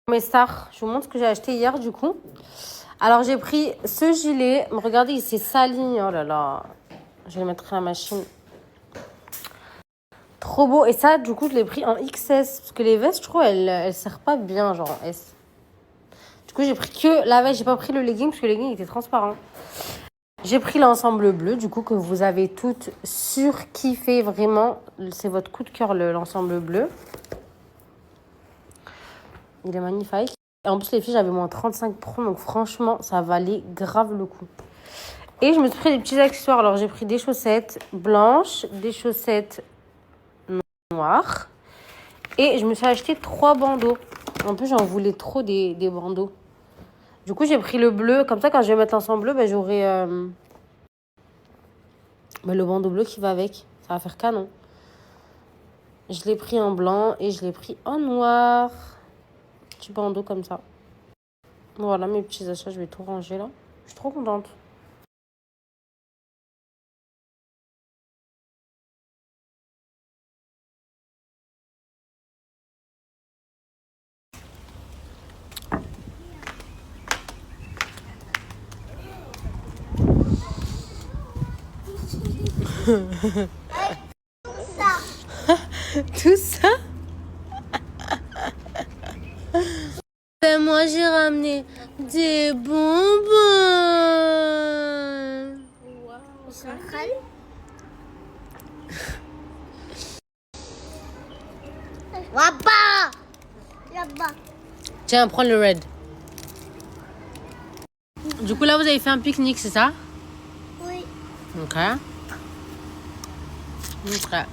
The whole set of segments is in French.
Mes stars, je vous montre ce que j'ai acheté hier du coup. Alors j'ai pris ce gilet. Regardez, il s'est sali. Oh là là. Je vais le mettre à la machine. Trop beau. Et ça, du coup, je l'ai pris en XS. Parce que les vestes, je trouve, elles serrent pas bien, genre en S. Du coup, j'ai pris que la veste. J'ai pas pris le legging parce que le legging était transparent. J'ai pris l'ensemble bleu, du coup, que vous avez toutes surkiffé. Vraiment, c'est votre coup de cœur, l'ensemble bleu. Il est magnifique. Et en plus, les filles, j'avais moins 35%. Donc, franchement, ça valait grave le coup. Et je me suis pris des petits accessoires. Alors, j'ai pris des chaussettes blanches, des chaussettes noires. Et je me suis acheté 3 bandeaux. En plus, j'en voulais trop des bandeaux. Du coup, j'ai pris le bleu. Comme ça, quand je vais mettre l'ensemble bleu, j'aurai le bandeau bleu qui va avec. Ça va faire canon. Je l'ai pris en blanc et je l'ai pris en noir. Petit bandeau comme ça. Voilà mes petits achats. Je vais tout ranger là. Je suis trop contente. Tout ça. Ben moi j'ai ramené des bonbons. Là-bas. Tiens, prends le red. Du coup là vous avez fait un pique-nique, c'est ça? Oui. Ok. Ok.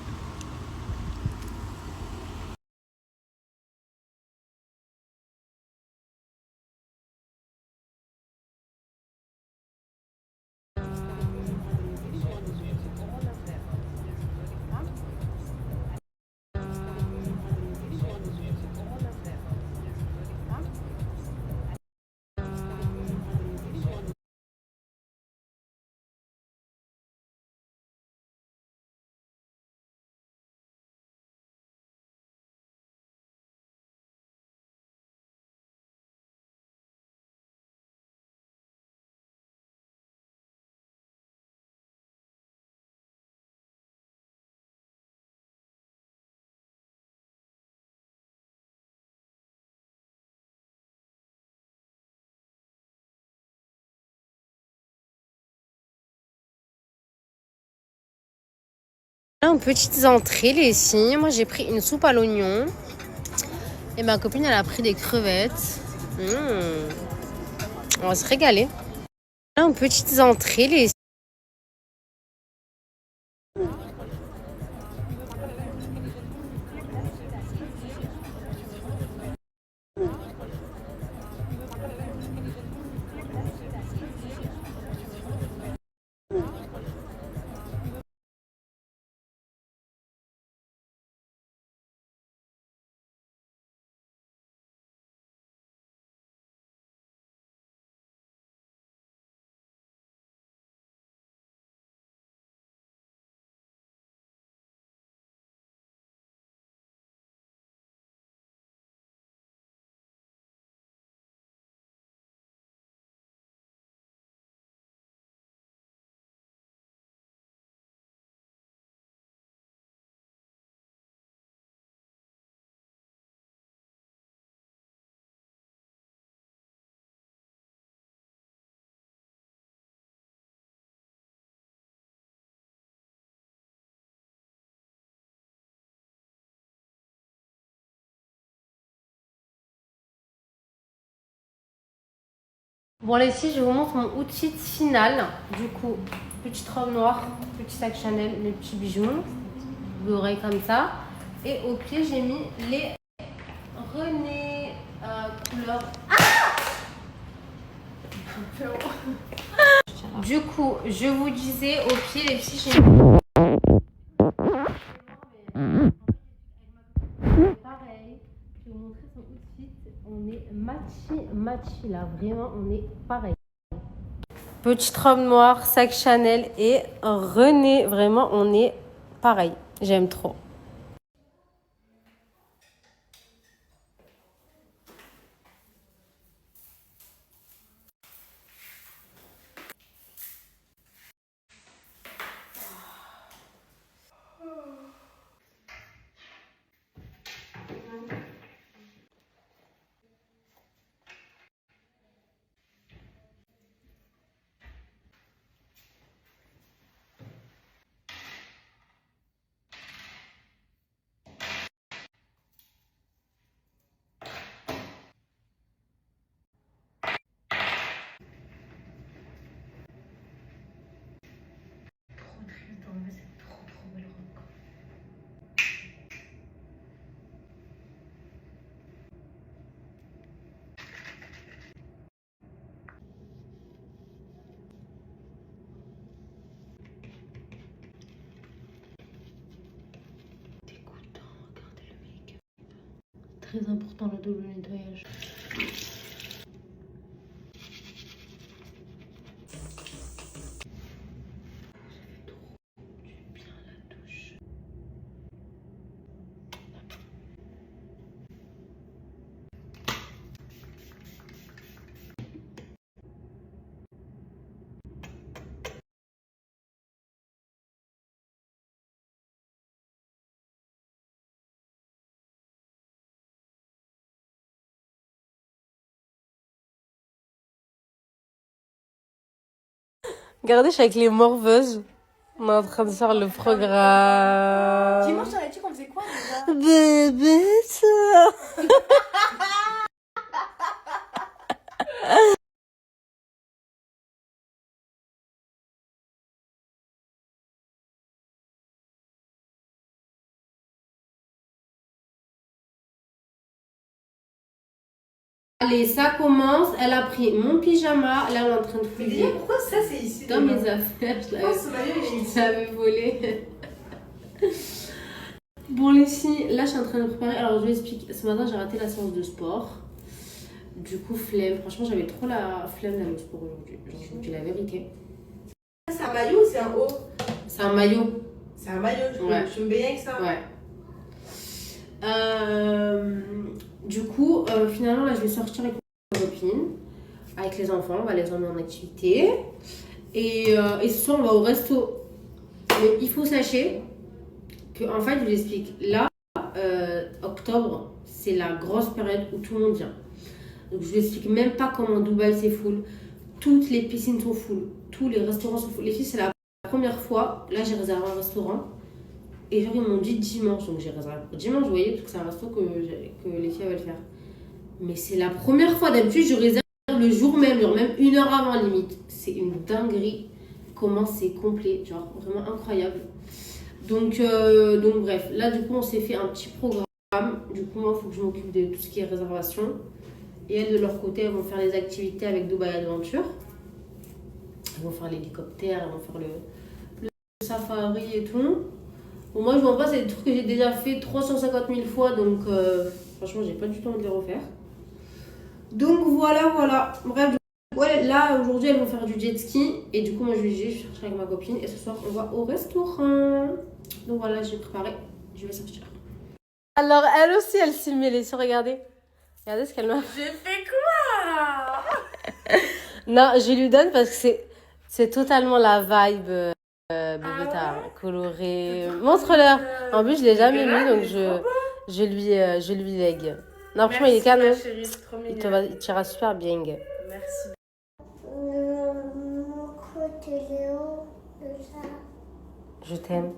Là, en petites entrées, les filles, moi j'ai pris une soupe à l'oignon. Et ma copine, elle a pris des crevettes. On va se régaler. Là, en petites entrées, les Bon les filles, je vous montre mon outfit final. Du coup, petite robe noire, petit sac Chanel, mes petits bijoux, l'oreille comme ça. Et au pied, j'ai mis les René couleur. Du coup, je vous disais au pied, les filles, j'ai mis pareil. Je vais vous montrer son outfit. On est matchy là, vraiment, on est pareil. Petite robe noire, sac Chanel et René. Vraiment, on est pareil. J'aime trop. très important le double nettoyage. Regardez, je suis avec les morveuses. On est en train de faire le programme. Dimanche, t'avais dit qu'on faisait quoi déjà? Bébé, ça. Allez, ça commence. Elle a pris mon pyjama. Là, elle est en train de Mais fouiller déjà, pourquoi ça c'est ici? dans mes affaires. Pourquoi ce maillot il est ici? Je l'avais volé. Bon, les filles, là, je suis en train de préparer. Alors, je vous explique. Ce matin, j'ai raté la séance de sport. Du coup, flemme. Franchement, j'avais trop la flemme d'aller au sport aujourd'hui. Genre, je vous dis la vérité. C'est un maillot ou c'est un haut? C'est un maillot. C'est un maillot, Ouais. je me baigne avec ça. Ouais. Du coup, finalement, là, je vais sortir avec ma copine, avec les enfants. On va les emmener en activité. Et ce soir, on va au resto. Mais il faut sachez que, en fait, je vous explique. Là, octobre, c'est la grosse période où tout le monde vient. Donc, je vous explique même pas comment Dubaï c'est full. Toutes les piscines sont full. Tous les restaurants sont full. Les filles, c'est la première fois. Là, j'ai réservé un restaurant. Et genre, ils m'ont dit dimanche. Donc, j'ai réservé dimanche, vous voyez, parce que c'est un resto que les filles veulent faire. Mais c'est la première fois. D'habitude, je réserve le jour même, genre même 1 heure avant limite. C'est une dinguerie. Comment c'est complet. Genre, vraiment incroyable. Donc bref. Là, du coup, on s'est fait un petit programme. Du coup, moi, il faut que je m'occupe de tout ce qui est réservation. Et elles, de leur côté, elles vont faire les activités avec Dubaï Adventure. Elles vont faire l'hélicoptère, elles vont faire le safari et tout. Bon, moi, je m'en passe, c'est des trucs que j'ai déjà fait 350 000 fois. Donc, franchement, j'ai pas du tout envie de les refaire. Donc, voilà. Bref, ouais, là, aujourd'hui, elles vont faire du jet ski. Et du coup, moi, je cherche avec ma copine. Et ce soir, on va au restaurant. Donc, voilà, j'ai préparé. Je vais sortir. Alors, elle aussi, elle s'est mêlée sur, regardez. Regardez ce qu'elle m'a fait. J'ai fait quoi? Non, je lui donne parce que c'est totalement la vibe bébé coloré. Montre-leur. En plus, je l'ai jamais mis, donc je lui lègue. Non, franchement, il est canon. Il t'ira super bien. Merci. Je t'aime.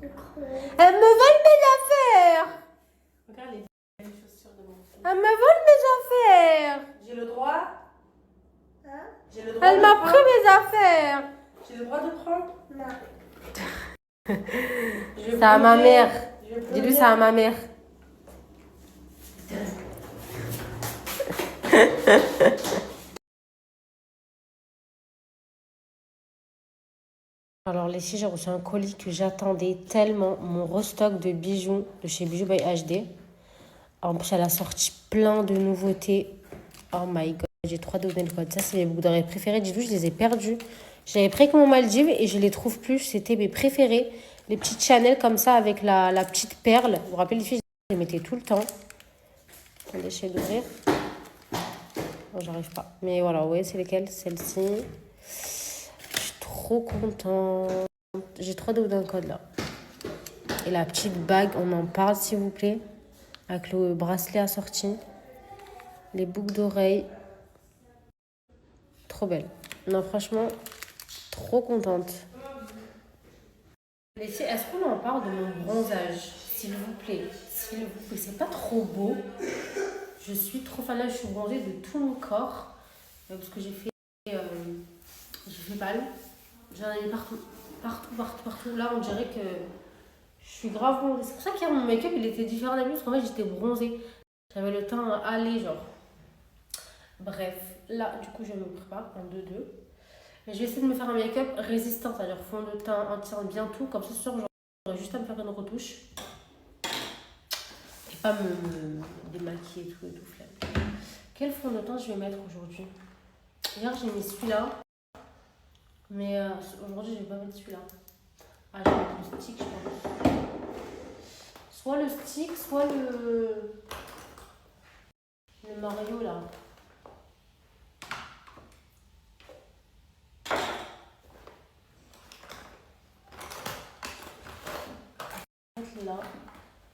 Elle me vole mes affaires. Regarde les chaussures de mon fils. Elle me vole mes affaires. J'ai le droit? Hein? J'ai le droit Elle de m'a prendre? pris mes affaires. J'ai le droit de prendre? Non. C'est à ma mère. Dis-lui, c'est à ma mère. Alors les filles, j'ai reçu un colis que j'attendais tellement, mon restock de bijoux de chez Bijoux by HD. En plus, elle a sorti plein de nouveautés. Oh my god, j'ai trop hâte de donner le code. Ça, c'est mes boucles d'oreilles préférées. Dites-vous, je les ai perdus. J'avais pris comme en Maldives et je les trouve plus. C'était mes préférés. Les petites Chanel comme ça avec la petite perle. Vous vous rappelez les filles, je les mettais tout le temps. Attendez, j'essaie d'ouvrir. Non, j'arrive pas. Mais voilà, ouais, c'est lesquelles? Celle-ci. Je suis trop contente. J'ai trop hâte de vous donner le code là. Et la petite bague, on en parle s'il vous plaît. Avec le bracelet assorti. Les boucles d'oreilles. Trop belle. Non, franchement, trop contente. Les filles, est-ce qu'on en parle de mon bronzage? S'il vous plaît. S'il vous plaît. C'est pas trop beau. Je suis trop fan. Là, je suis bronzée de tout mon corps. Parce que j'ai fait pâle. J'en ai mis partout. Là, on dirait que je suis grave bronzée. C'est pour ça qu'hier, mon make-up, il était différent d'habitude. Parce qu'en fait, j'étais bronzée. J'avais le teint à aller, genre. Bref, là, du coup, je me prépare en 2-2. Mais je vais essayer de me faire un make-up résistant, c'est-à-dire fond de teint, anti-cerne, bien tout. Comme ça, ce soir, j'aurai juste à me faire une retouche. Et pas me démaquiller et tout, flemme. Quel fond de teint je vais mettre aujourd'hui? Hier, j'ai mis celui-là. Mais aujourd'hui, je vais pas mettre celui-là. Ah, je vais mettre le stick, je pense. Soit le stick, soit le Mario, là. Là,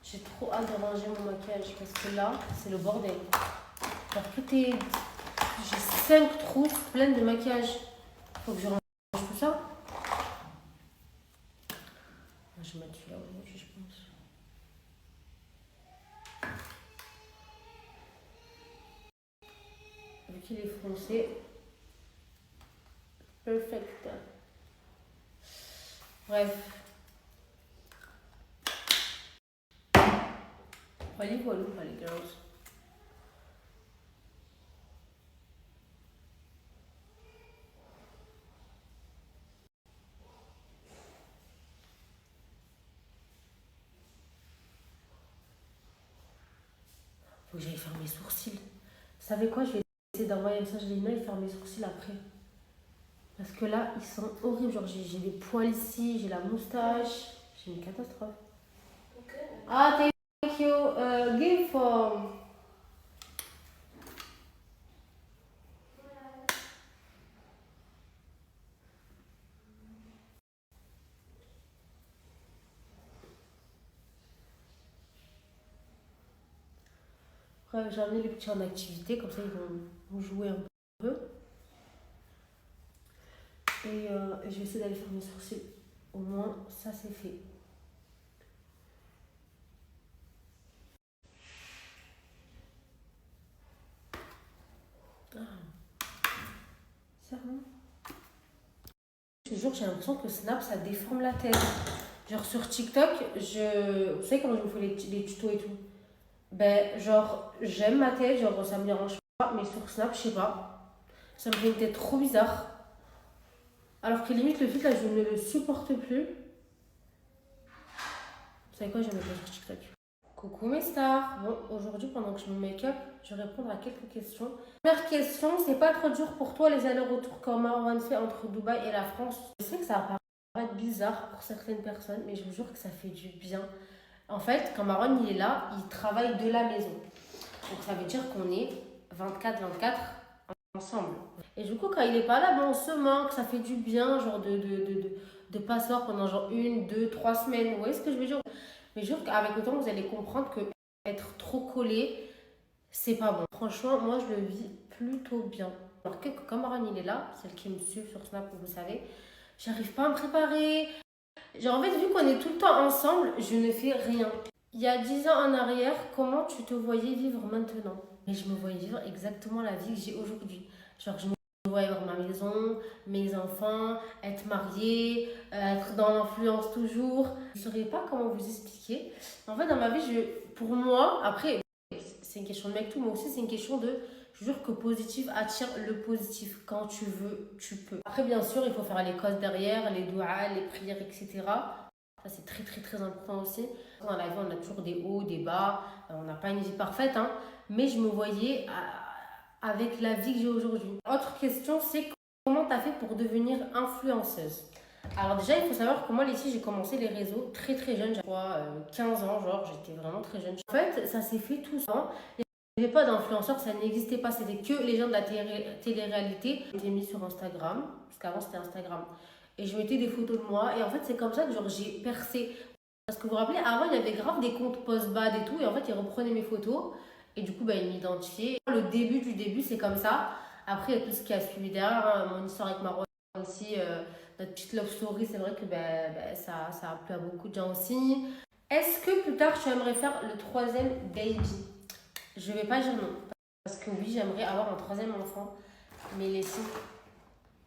j'ai trop hâte de ranger mon maquillage parce que là, c'est le bordel. Alors, j'ai 5 trous pleines de maquillage. Faut que je range tout ça. Je vais mettre celui-là aujourd'hui, je pense. Vu qu'il est foncé. Perfect. Bref. Allez, voilà, les girls. Faut que j'aille faire mes sourcils. Vous savez quoi? Je vais essayer d'envoyer un message à Lina et faire mes sourcils après. Parce que là, ils sont horribles. Genre, j'ai des poils ici, j'ai la moustache. J'ai une catastrophe. Okay. Ah, thank you. Give for... J'ai amené les petits en activité, comme ça ils vont jouer un peu. Et je vais essayer d'aller faire mes sourcils. Au moins, ça c'est fait. Ah. Sérieux? Je te jure, j'ai l'impression que Snap, ça déforme la tête. Genre sur TikTok, vous savez comment je me fais les tutos et tout? Ben, genre, j'aime ma tête, genre, ça me dérange pas, mais sur Snap, je sais pas. Ça me fait une tête trop bizarre. Alors que limite, le filtre, là, je ne le supporte plus. Vous savez quoi, je vais mettre ça sur TikTok. Coucou mes stars. Bon, aujourd'hui, pendant que je me make-up, je vais répondre à quelques questions. Première question, c'est pas trop dur pour toi les allers-retours comme Marwan fait entre Dubaï et la France? Je sais que ça va paraître bizarre pour certaines personnes, mais je vous jure que ça fait du bien. En fait, quand Marwan il est là, il travaille de la maison. Donc ça veut dire qu'on est 24-24 ensemble. Et du coup, quand il est pas là, ben, on se manque, ça fait du bien, genre de pas se voir pendant genre 1, 2, 3 semaines. Vous voyez ce que je veux dire? Mais je jure qu'avec le temps, vous allez comprendre que être trop collé, c'est pas bon. Franchement, moi, je le vis plutôt bien. Alors que quand Marwan il est là, celle qui me suit sur Snap, vous savez, j'arrive pas à me préparer. Genre, en fait, vu qu'on est tout le temps ensemble, je ne fais rien. Il y a 10 ans en arrière, comment tu te voyais vivre maintenant? Mais je me voyais vivre exactement la vie que j'ai aujourd'hui. Genre, je me voyais avoir ma maison, mes enfants, être mariée, être dans l'influence toujours. Je ne saurais pas comment vous expliquer. En fait, dans ma vie, pour moi, après, c'est une question de mec tout, mais aussi c'est une question de... Je jure que positif attire le positif. Quand tu veux, tu peux. Après, bien sûr, il faut faire les causes derrière, les douas, les prières, etc. Ça, c'est très, très, très important aussi. Dans la vie, on a toujours des hauts, des bas. On n'a pas une vie parfaite, hein. Mais je me voyais avec la vie que j'ai aujourd'hui. Autre question, c'est comment tu as fait pour devenir influenceuse? Alors déjà, il faut savoir que moi, ici, j'ai commencé les réseaux très, très jeune. J'avais 15 ans, genre, j'étais vraiment très jeune. En fait, ça s'est fait tout ça. Il n'y avait pas d'influenceurs, ça n'existait pas. C'était que les gens de la télé-réalité. J'étais mis sur Instagram, parce qu'avant, c'était Instagram. Et je mettais des photos de moi. Et en fait, c'est comme ça que genre, j'ai percé. Parce que vous vous rappelez, avant, il y avait grave des comptes post-bad et tout. Et en fait, ils reprenaient mes photos. Et du coup, bah, ils m'identifiaient. Le début du début, c'est comme ça. Après, il y a tout ce qui a suivi derrière. Hein. Mon histoire avec Marwan aussi. Notre petite love story, c'est vrai que ça a plu à beaucoup de gens aussi. Est-ce que plus tard, tu aimerais faire le troisième baby? Je vais pas dire non. Parce que oui, j'aimerais avoir un troisième enfant. Mais laisser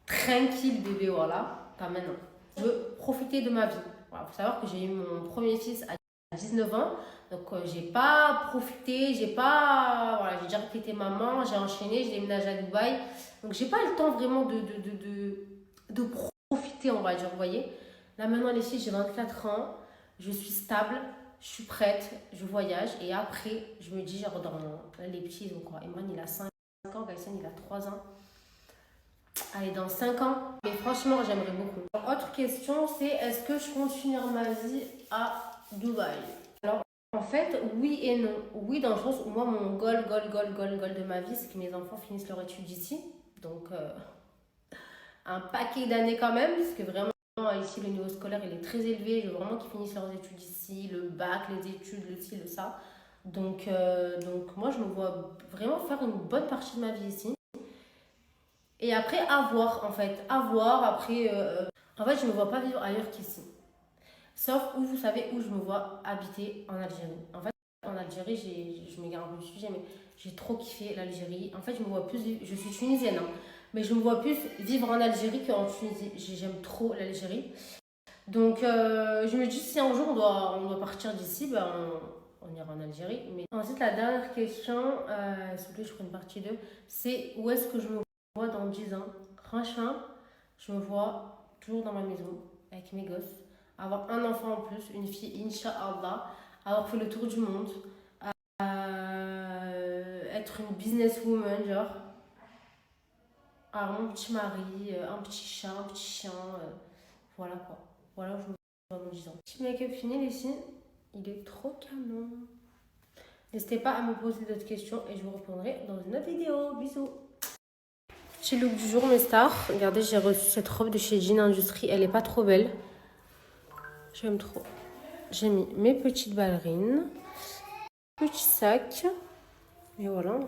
tranquille bébé, voilà. Pas maintenant. Je veux profiter de ma vie. Voilà, faut savoir que j'ai eu mon premier fils à 19 ans. Donc, j'ai pas profité, voilà, j'ai déjà été maman, j'ai enchaîné, j'ai déménagé à Dubaï. Donc, j'ai pas eu le temps vraiment de profiter, on va dire, vous voyez. Là, maintenant, les filles, j'ai 24 ans, je suis stable. je suis prête, je voyage. Et après, je me dis, genre, dans les petits, ils ont quoi? Imran, il a 5 ans, Gaëtan, il a 3 ans. Allez, dans 5 ans. Mais franchement, j'aimerais beaucoup. Autre question, c'est est-ce que je compte finir ma vie à Dubaï? Alors, en fait, oui et non. Oui, dans le sens où moi, mon goal de ma vie, c'est que mes enfants finissent leur étude ici. Donc, un paquet d'années quand même, parce que vraiment, ici, le niveau scolaire, il est très élevé. Je veux vraiment qu'ils finissent leurs études ici, le bac, les études, le ci, le ça. Donc moi, je me vois vraiment faire une bonne partie de ma vie ici. Et après, à voir, en fait. À voir, après... en fait, je ne me vois pas vivre ailleurs qu'ici. Sauf où, vous savez, où je me vois habiter en Algérie. En fait, en Algérie, je m'égare un peu du sujet, mais j'ai trop kiffé l'Algérie. En fait, je me vois plus... Je suis tunisienne, hein, mais je me vois plus vivre en Algérie qu'en Tunisie. J'aime trop l'Algérie. Donc, je me dis, si un jour on doit partir d'ici, ben, on ira en Algérie. Mais ensuite, la dernière question, s'il vous plaît, je ferai une partie 2, c'est où est-ce que je me vois dans 10 ans? Franchement, je me vois toujours dans ma maison, avec mes gosses, avoir un enfant en plus, une fille, Inch'Allah, avoir fait le tour du monde, être une businesswoman, genre, avoir mon petit mari, un petit chat, un petit chien, voilà quoi. Voilà où je me vois dans 10 ans. Petit make-up fini, les filles, il est trop canon. N'hésitez pas à me poser d'autres questions et je vous répondrai dans une autre vidéo. Bisous. Petit look du jour, mes stars. Regardez, j'ai reçu cette robe de chez Jean Industrie. Elle est pas trop belle. J'aime trop. J'ai mis mes petites ballerines. Petit sac. Et voilà.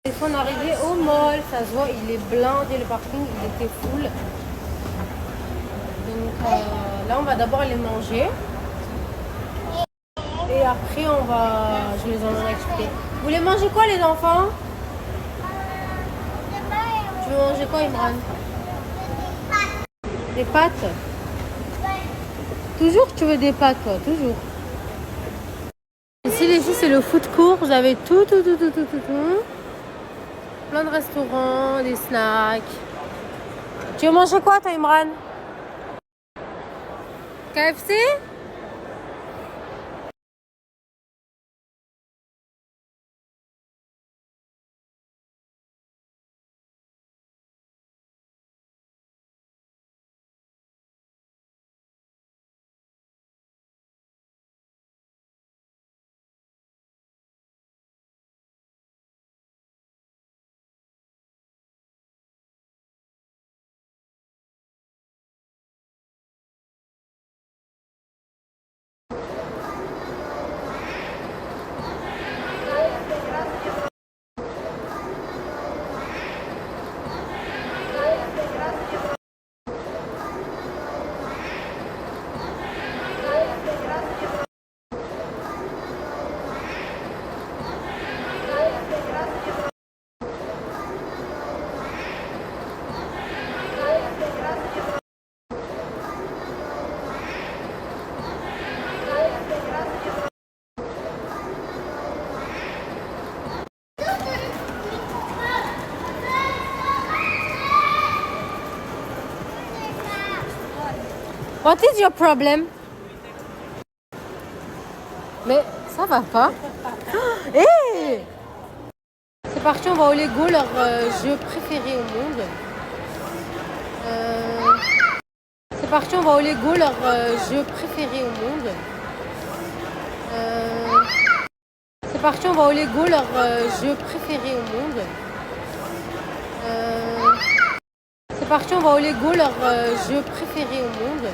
Une fois on est arrivé au mall, ça se voit, il est blindé, le parking, il était full. Donc là, on va d'abord aller manger. Et après, je les emmène expliquer. Vous voulez manger quoi, les enfants? Tu veux manger quoi, Imran? Des pâtes? Toujours tu veux des pâtes, toi, toujours. Ici, les filles, c'est le food court. Vous avez tout. Plein de restaurants, des snacks. Tu veux manger quoi, toi, Imran? KFC? What is your problem? Mais ça va pas. Hey! C'est parti, on va au Lego, leur jeu préféré au monde. C'est parti, on va au Lego, leur jeu préféré au monde. C'est parti, on va au Lego, leur jeu préféré au monde. C'est parti, on va au Lego, leur jeu préféré au monde.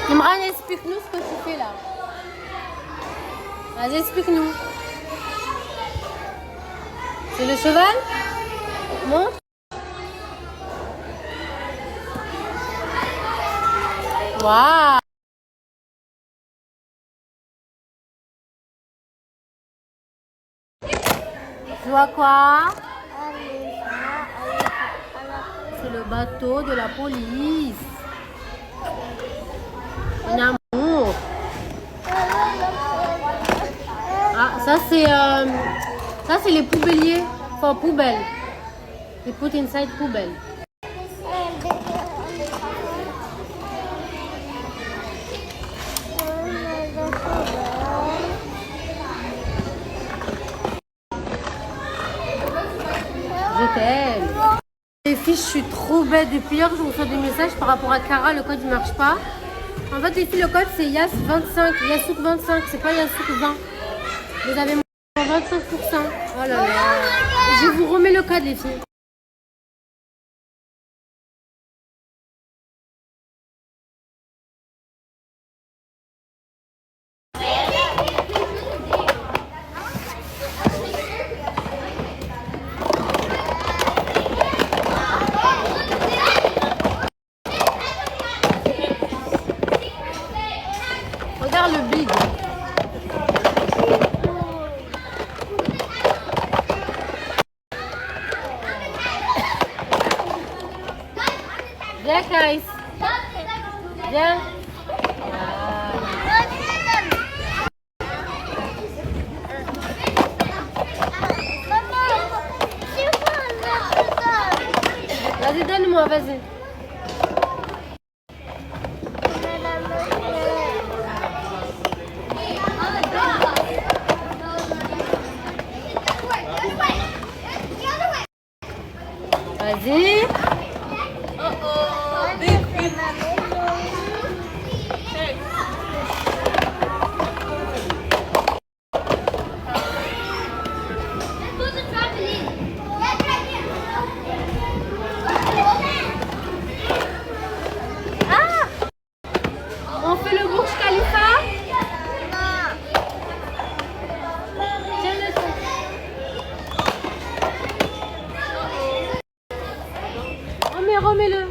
Imran, explique-nous ce que tu fais là. Vas-y, explique-nous. C'est le cheval? Montre. Waouh! Tu vois quoi? C'est le bateau de la police. Un amour. Ah, ça c'est les poubelliers. Enfin, poubelle. They put inside poubelle. Je t'aime. Les filles, je suis trop bête. Depuis hier, je reçois des messages par rapport à Cara. Le code ne marche pas. En fait, les filles, le code c'est YAS25. Yasouk 25. C'est pas Yasouk 20. Vous avez moins 25%. Oh là là. Je vous remets le code, les filles. Regarde le big. Viens, Clarisse. Viens. Vas-y, donne-moi, vas-y. Vas-y. On fait le Burj Khalifa. Tiens-le. Remets-le.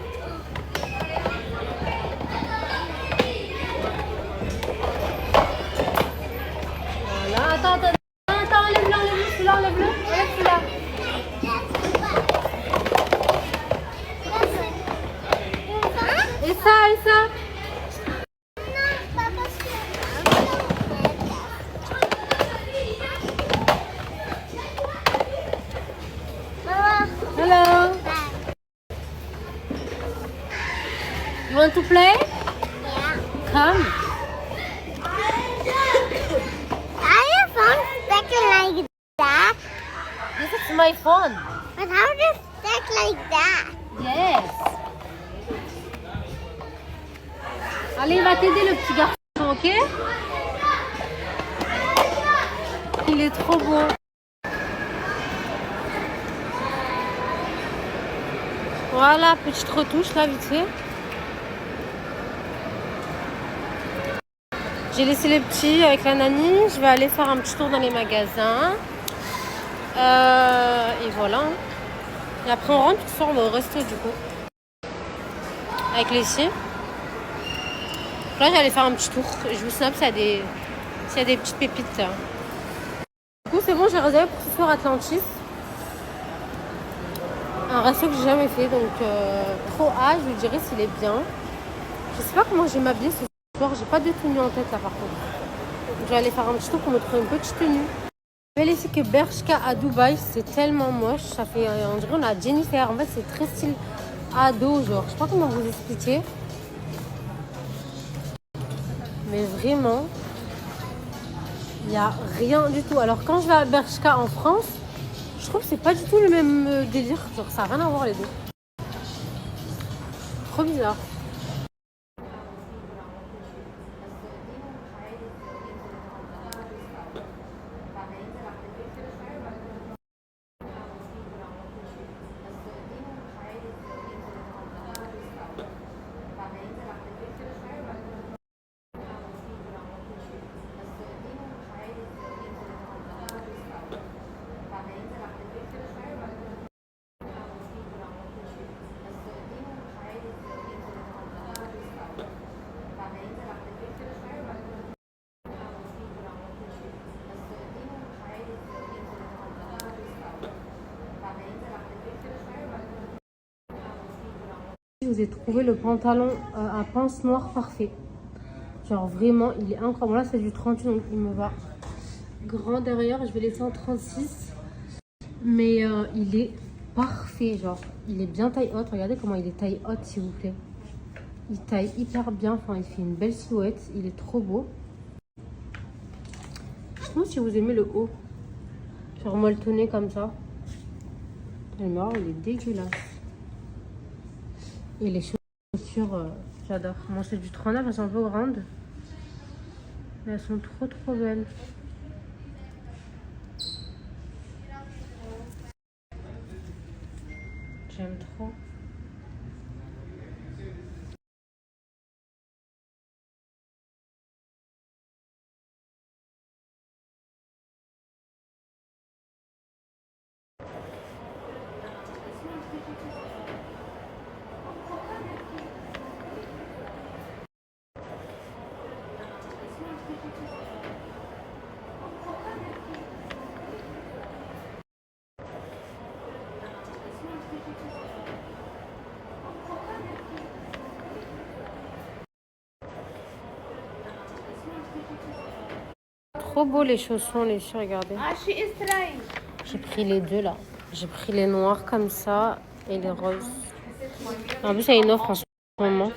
Voilà, attends, enlève-le, celui-là, enlève-le. Enlève celui-là. Et ça. Hello. You want to play? Come. Are your phone stuck like that? This is my phone. But how does it stuck like that? Yes. Allez, il va t'aider le petit garçon, ok? Il est trop beau. Voilà, petite retouche là, vite fait. J'ai laissé les petits avec la nanny. Je vais aller faire un petit tour dans les magasins. Et voilà. Et après, on rentre ce soir, on va au resto du coup. Avec les filles. Là, j'allais faire un petit tour. Je vous snap s'il y a des petites pépites. Du coup, c'est bon, j'ai réservé pour ce soir Atlantis. Un resto que j'ai jamais fait, donc trop hâte. Je vous dirai s'il est bien. Je sais pas comment je vais m'habiller ce soir. J'ai pas de tenue en tête là par contre. Donc, je vais aller faire un petit tour pour me trouver une petite tenue. Je vais laisser que Bershka à Dubaï, c'est tellement moche. Ça fait, on dirait on a Jennifer. En fait, c'est très style ado, genre. Je sais pas comment vous expliquer. Mais vraiment, il n'y a rien du tout. Alors quand je vais à Bershka en France, je trouve que c'est pas du tout le même délire. Genre ça n'a rien à voir les deux. Trop bizarre. Je vous ai trouvé le pantalon à pince noire parfait. Genre vraiment, il est incroyable. Là, c'est du 38, donc il me va grand derrière. Je vais laisser en 36. Mais il est parfait. Genre, il est bien taille haute. Regardez comment il est taille haute, s'il vous plaît. Il taille hyper bien. Enfin, il fait une belle silhouette. Il est trop beau. Je sais pas si vous aimez le haut. Genre molletonné comme ça. Le noir, il est dégueulasse. Et les chaussures, j'adore. Moi, c'est du 39, elles sont un peu grandes. Mais elles sont trop belles. J'aime trop. Trop beau les chaussons, les filles, regardez. J'ai pris les deux là. J'ai pris les noirs comme ça et les roses. En plus, il y a une offre en ce moment.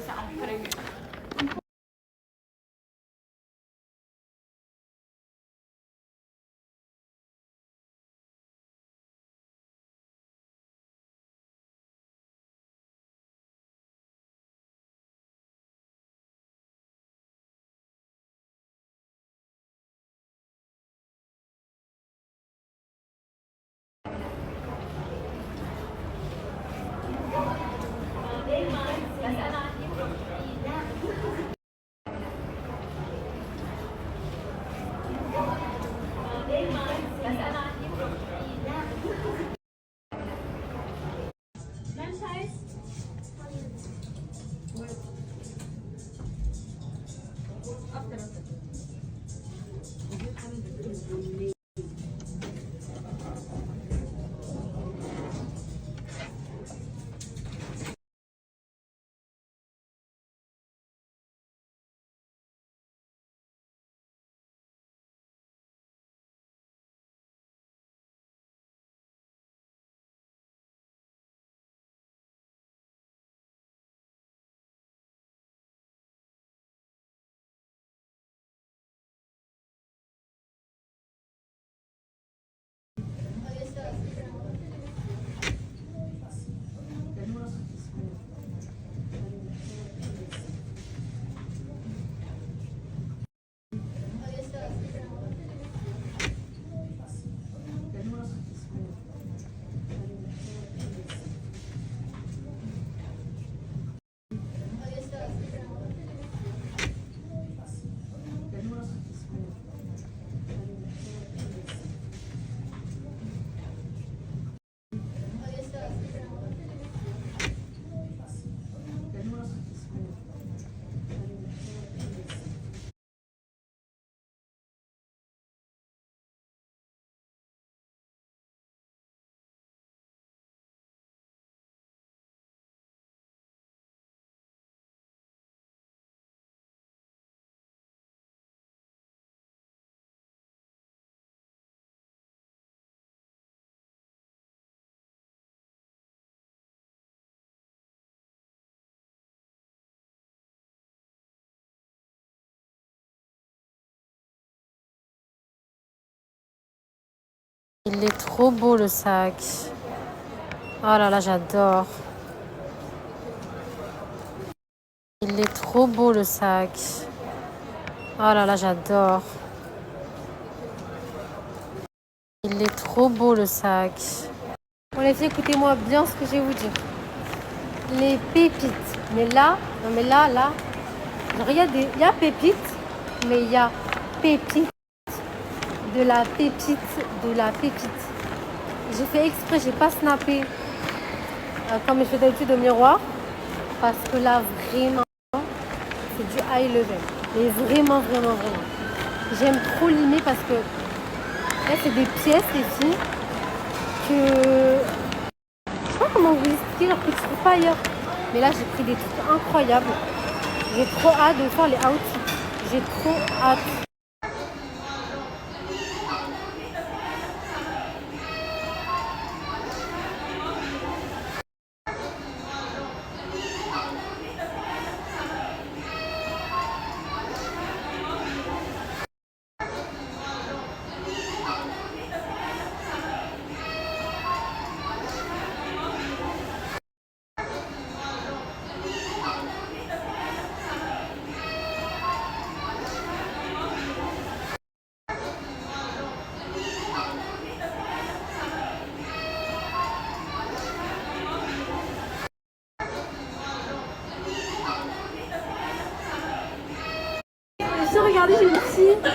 Il est trop beau le sac. Oh là là, j'adore. Il est trop beau le sac. Oh là là, j'adore. Il est trop beau le sac. Bon les filles, écoutez-moi bien ce que je vais vous dire. Les pépites. Mais là, non mais là, genre il y a pépites, mais il y a pépites. De la pépite. J'ai fait exprès, j'ai pas snappé comme je fais d'habitude au miroir. Parce que là, vraiment, c'est du high level. Mais vraiment. J'aime trop limer parce que là, c'est des pièces, les filles, que... Je sais pas comment vous expliquer, alors que tu trouves pas ailleurs. Mais là, j'ai pris des trucs incroyables. J'ai trop hâte de faire les outfits. J'ai trop hâte. Regardez, j'ai une petite.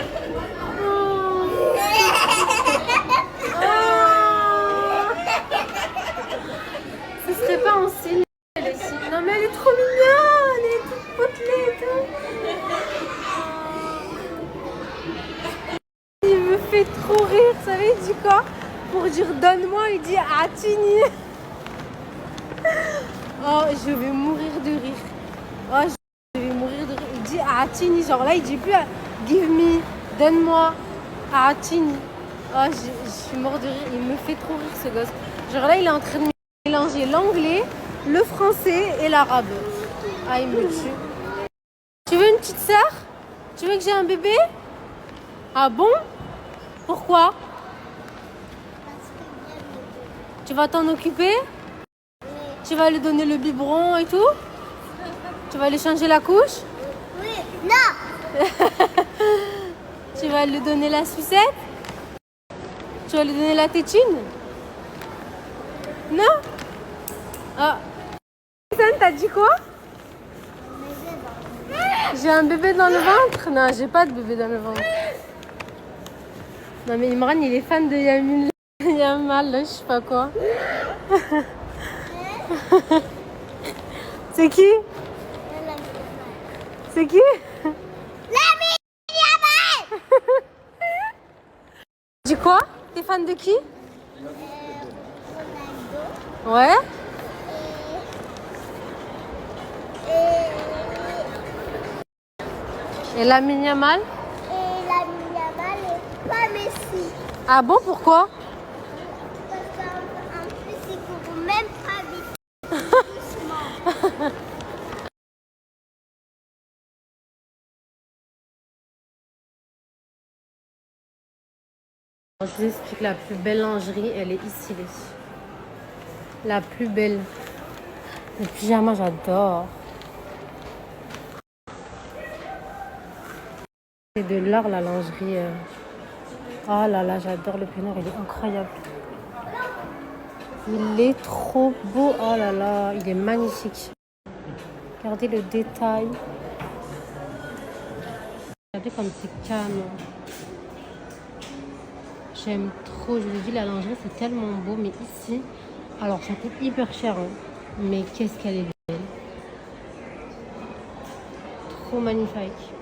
Ce serait pas un signe, elle ici. Non mais elle est trop mignonne, elle est toute potelée et tout. Il me fait trop rire, vous savez, il dit quoi? Pour dire donne-moi, il dit Atini. Oh, je vais mourir de rire. Oh, je vais mourir de rire. Il dit Atini, genre là, il dit plus give me, donne-moi, Atini. Oh, je suis mort de rire. Il me fait trop rire ce gosse. Genre là, il est en train de mélanger l'anglais le français et l'arabe. Ah, il me tue. Tu veux une petite sœur? Tu veux que j'ai un bébé? Ah bon? Pourquoi? Tu vas t'en occuper? Tu vas lui donner le biberon et tout? Tu vas lui changer la couche? Oui. Non. Tu vas lui donner la sucette? Tu vas lui donner la tétine? Non? Ah. T'as dit quoi? J'ai un bébé dans le ventre? Non, j'ai pas de bébé dans le ventre. Non mais Imran, il est fan de Yamal, je sais pas quoi. C'est qui? C'est qui? Dis quoi? T'es fan de qui? Ouais? Et Lamine Yamal? Et Lamine Yamal et pas Messi. Ah bon, pourquoi? Parce qu'en plus, ils courent même pas vite. Doucement. Je vous explique, la plus belle lingerie, elle est ici. La plus belle. Le pyjama, j'adore. C'est de l'art, la lingerie. Oh là là, j'adore le peignoir, il est incroyable. Il est trop beau. Oh là là, il est magnifique. Regardez le détail. Regardez comme c'est canon. J'aime trop. Je vous ai dit, la lingerie, c'est tellement beau. Mais ici, alors ça coûte hyper cher. Hein. Mais qu'est-ce qu'elle est belle. Trop magnifique.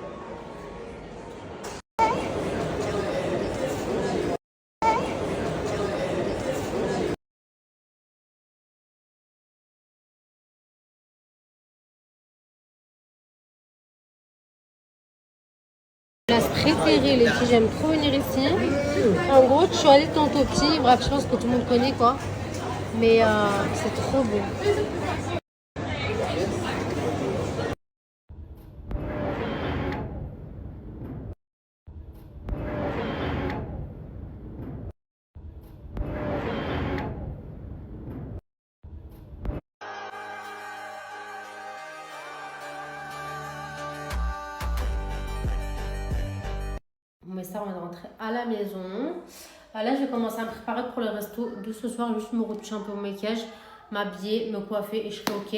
Place préférée, les filles, j'aime trop venir ici. En gros, je suis allée tantôt au petit, bref, je pense que tout le monde connaît quoi. Mais c'est trop beau. Mais ça, on est rentré à la maison. Là, je vais commencer à me préparer pour le resto de ce soir. Juste me retoucher un peu au maquillage, m'habiller, me coiffer et je serai ok.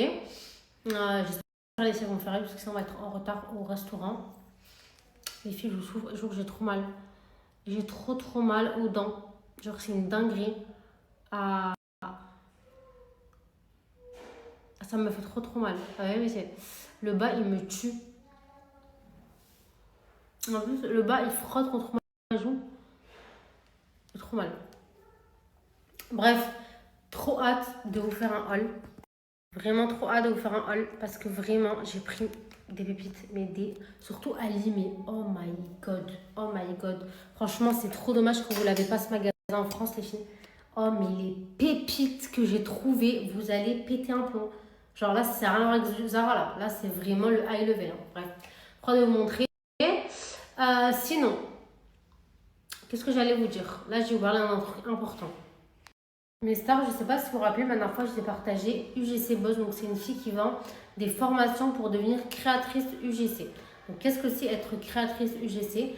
J'espère que les filles vont faire parce que sinon on va être en retard au restaurant. Les filles, je souffre. Je trouve que j'ai trop mal. J'ai trop mal aux dents. Genre, c'est une dinguerie. Ça me fait trop mal. Ah ouais, mais c'est... Le bas, il me tue. En plus, le bas, il frotte contre ma joue. J'ai trop mal. Bref, trop hâte de vous faire un haul. Vraiment trop hâte de vous faire un haul parce que vraiment, j'ai pris des pépites, mais surtout Ali, mais oh my god, oh my god. Franchement, c'est trop dommage que vous l'avez pas ce magasin en France, les filles. Oh, mais les pépites que j'ai trouvées, vous allez péter un plomb. Genre là, c'est rien à voir avec Zara là. Là, c'est vraiment le high level. Hein. Bref, je vais vous montrer. Sinon, qu'est-ce que j'allais vous dire? Là, je vais vous parler d'un truc important. Mes stars, je ne sais pas si vous vous rappelez, la dernière fois, je vous ai partagé UGC Boss. Donc, c'est une fille qui vend des formations pour devenir créatrice UGC. Donc, qu'est-ce que c'est être créatrice UGC?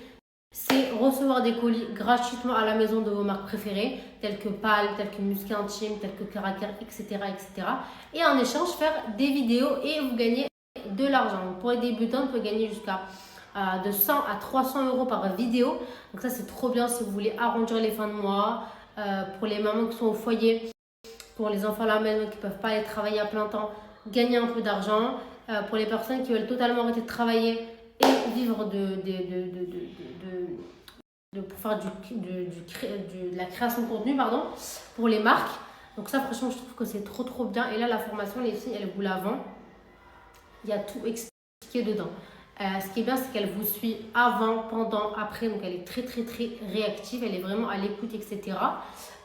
C'est recevoir des colis gratuitement à la maison de vos marques préférées, telles que PAL, telles que Musqué Intime, telles que Caracar, etc., etc. Et en échange, faire des vidéos et vous gagnez de l'argent. Donc, pour les débutants, on peut gagner jusqu'à de 100 à 300 euros par vidéo. Donc ça, c'est trop bien si vous voulez arrondir les fins de mois. Pour les mamans qui sont au foyer, pour les enfants à la maison qui ne peuvent pas aller travailler à plein temps, gagner un peu d'argent. Pour les personnes qui veulent totalement arrêter de travailler et vivre pour faire de la création de contenu, pardon, pour les marques. Donc ça, franchement, je trouve que c'est trop bien. Et là, la formation, les filles, elles vous la vendent. Il y a tout expliqué dedans. Ce qui est bien, c'est qu'elle vous suit avant, pendant, après. Donc, elle est très réactive. Elle est vraiment à l'écoute, etc.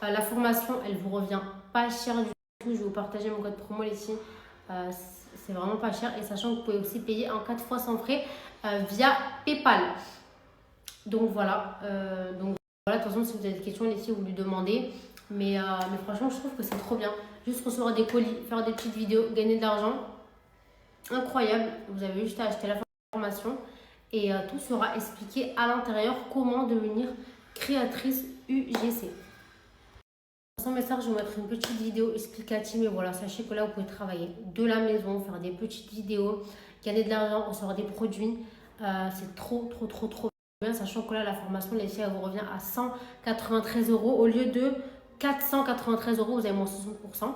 La formation, elle vous revient pas cher du Je vais vous partager mon code promo les filles. C'est vraiment pas cher et sachant que vous pouvez aussi payer en 4 fois sans frais via PayPal. Donc voilà. De toute façon, si vous avez des questions, les filles, vous lui demandez. Mais franchement, je trouve que c'est trop bien. Juste recevoir des colis, faire des petites vidéos, gagner de l'argent. Incroyable. Vous avez juste à acheter la formation et tout sera expliqué à l'intérieur comment devenir créatrice UGC. Sans message, je vous mettrai une petite vidéo explicative. Mais voilà, sachez que là, vous pouvez travailler de la maison, faire des petites vidéos, gagner de l'argent, recevoir des produits. C'est trop bien. Sachant que là, la formation, les filles, elle vous revient à 193 € au lieu de 493 €. Vous avez moins 60%.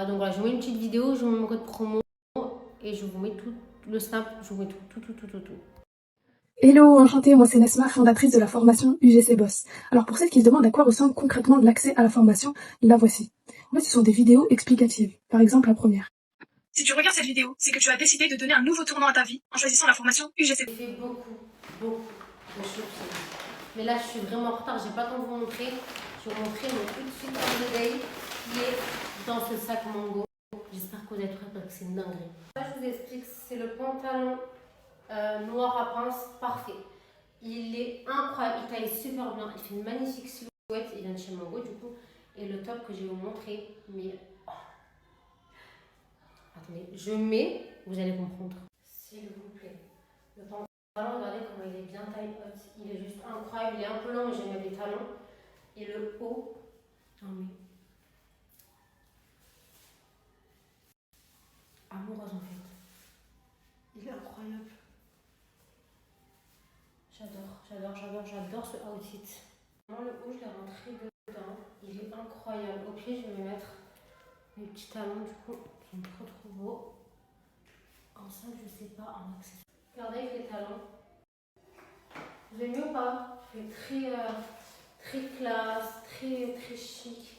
Donc voilà, je vous mets une petite vidéo, je vous mets mon code promo et je vous mets tout le snap, je vous mets tout. Hello, enchantée, moi c'est Nesma, fondatrice de la formation UGC Boss. Alors pour celles qui se demandent à quoi ressemble concrètement l'accès à la formation, la voici. En fait, ce sont des vidéos explicatives. Par exemple, la première. Si tu regardes cette vidéo, c'est que tu as décidé de donner un nouveau tournant à ta vie en choisissant la formation UGC. J'ai fait beaucoup de choses. Mais là, je suis vraiment en retard, j'ai pas le temps de vous montrer. Je vais vous montrer mon tout de suite de day qui est dans ce sac mango. J'espère que vous êtes prêts parce que c'est une dinguerie. Là, je vous explique, c'est le pantalon noir à pince parfait. Il est incroyable, il taille super bien, il fait une magnifique silhouette, il vient de chez Mango du coup. Et le top que je vais vous montrer, mais attendez, je mets, vous allez comprendre. S'il vous plaît. Le pantalon, regardez comment il est bien taille haute, il est juste incroyable, il est un peu long mais j'aime bien les talons. Et le haut, non mais amoureuse en fait. Il est incroyable. J'adore ce outfit. Vraiment, le haut, je l'ai rentré dedans. Il est incroyable. Au pied, je vais mettre mes petits talons, du coup, qui sont trop beaux. En sac, je sais pas, en accessoire. Regardez avec les talons. Vous aimez ou pas? Il fait très classe, très chic.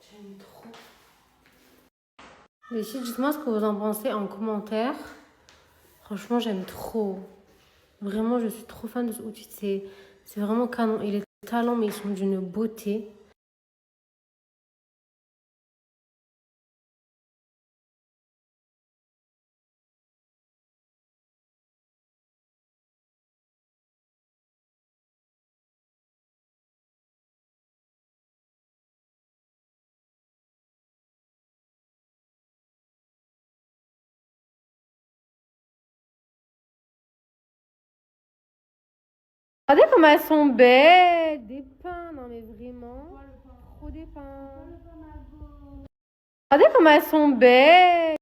J'aime trop. Les filles, dites-moi ce que vous en pensez en commentaire. Franchement, j'aime trop. Vraiment, je suis trop fan de ce outfit. C'est vraiment canon. Et les talons, mais ils sont d'une beauté. Regardez comment elles sont belles. Des pains, non mais vraiment. Trop des pains. Regardez comment elles sont belles.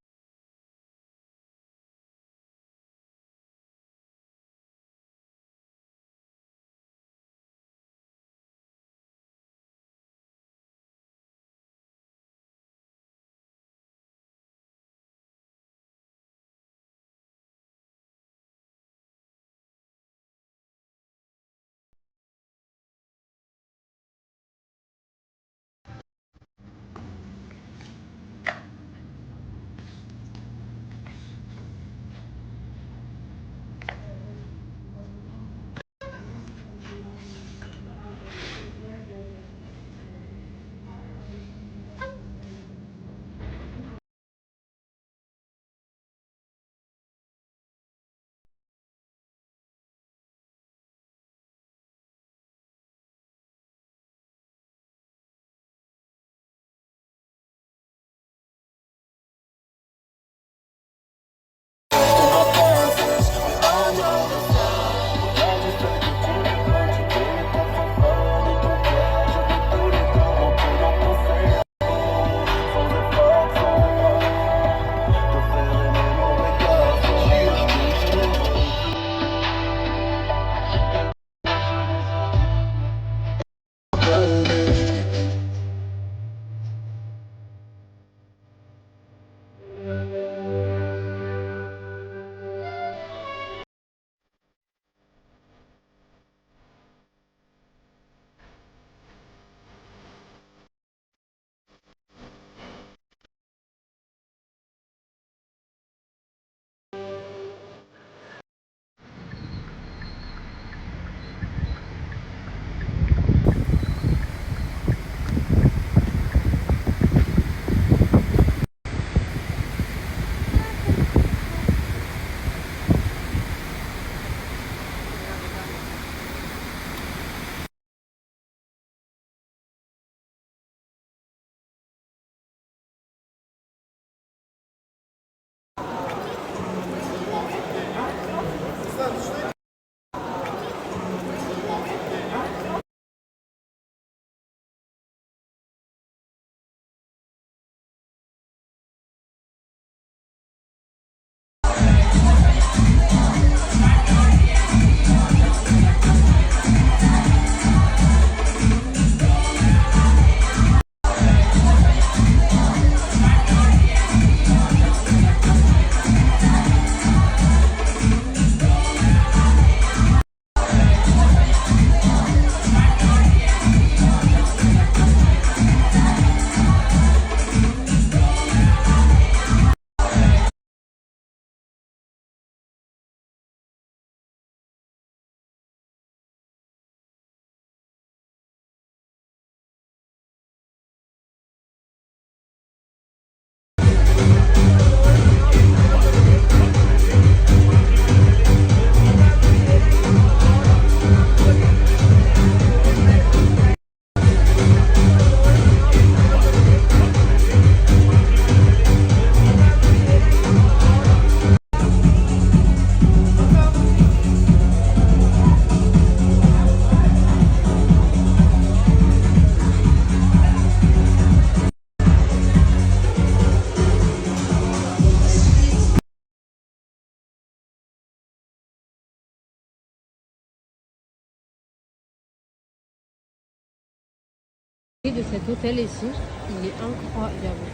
De cet hôtel ici, il est incroyable.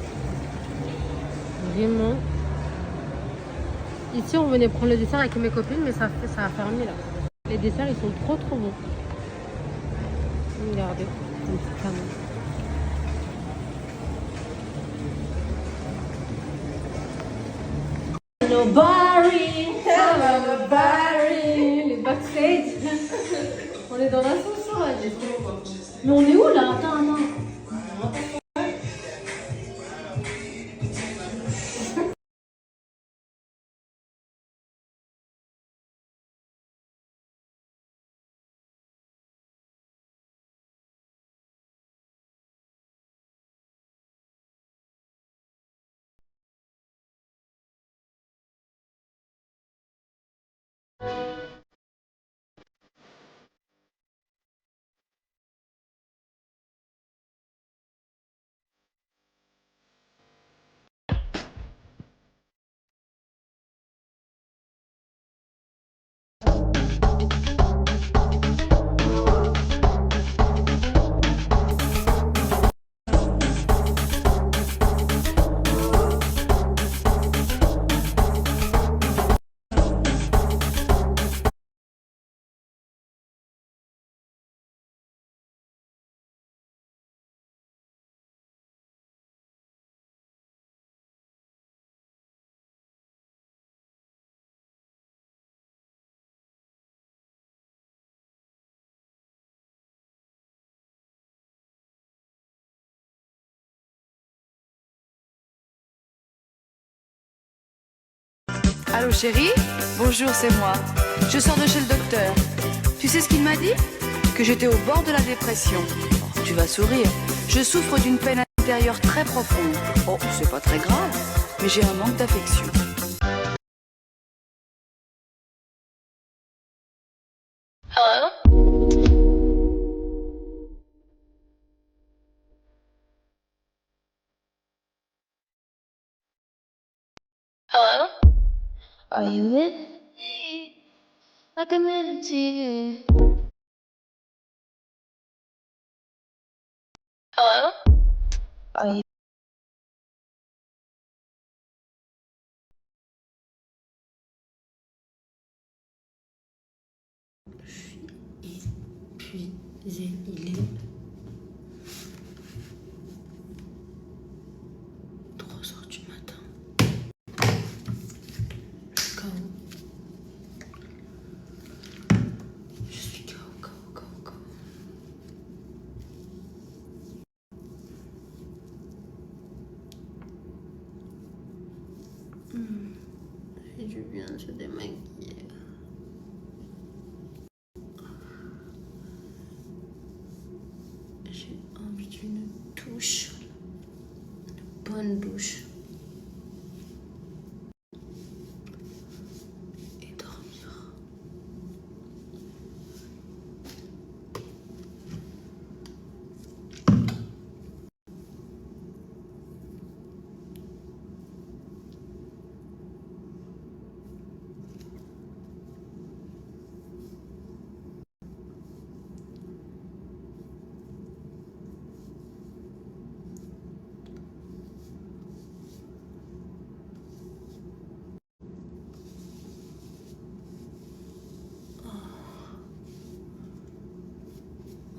Vraiment. Ici, on venait prendre le dessert avec mes copines, mais ça a fermé là. Les desserts, ils sont trop bons. Regardez, un petit canon. Nobody, nobody. Les backstage. On est dans l'ascenseur là, mais on est où là? Attends, attends. Allô chérie? Bonjour, c'est moi. Je sors de chez le docteur. Tu sais ce qu'il m'a dit? Que j'étais au bord de la dépression. Oh, tu vas sourire. Je souffre d'une peine intérieure très profonde. Oh, c'est pas très grave, mais j'ai un manque d'affection. Hello? Hello? Are you with me? I committed to you. Hello? Are you? Épuisé, il est 3 heures du matin. Je suis KO. Je suis KO. C'est du bien de se démaquiller. J'ai envie d'une douche. Une bonne douche. Et dormir.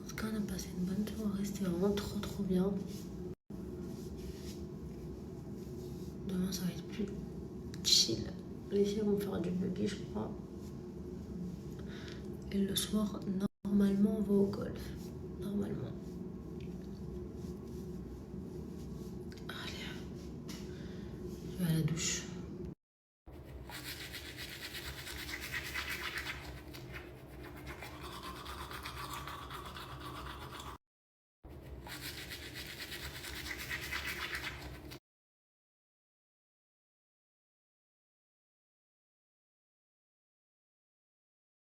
En tout cas, on a passé une bonne soirée, c'était vraiment trop bien. Demain, ça va être plus chill. Les filles vont faire du buggy, je crois. Et le soir, normalement, on va au golf. Normalement. Allez, je vais à la douche.